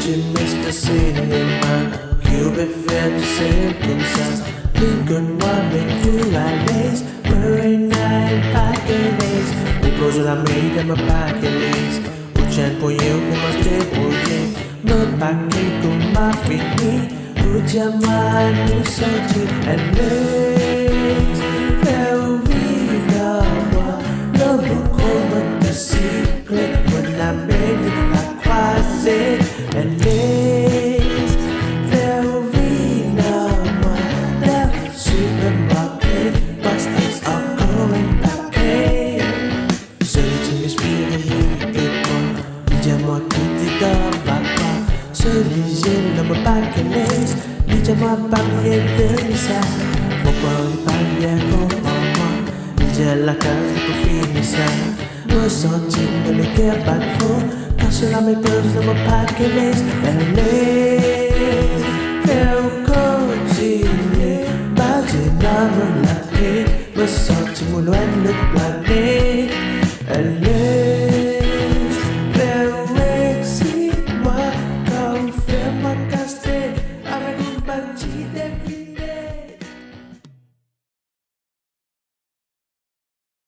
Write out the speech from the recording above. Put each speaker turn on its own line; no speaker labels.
tu Mr. Cinéma, Cupid fait du c'est comme ça. Lincoln-moi, mets-tu à l'aise, Murray Night, Paquelès. Au close de la main de ma Paquelès. Au chien pour you, pour ma débrouiller. Me paquet comme ma fini. Au diamant, nous sortir, and lace. Faire vivre moi, le comme de cycle. Mon ami a croisé, and lace. Faire vivre moi, la supermarket. Busters are going paquet. Zoli, tu m'inspires uniquement. Dis-moi qui t'es dans ma part. Zoli, j'ai le Paquelès. Dis-moi pas bien de ça. Mon corps n'est pas bien comprends-moi. J'ai la case pour finir ça. Ressenti de le cœur pas de faux. Quand cela me pose de mon Paquelès. Elle est faire continuer. Pas d'énorme la clé. Me senti mon loin de planète. Elle est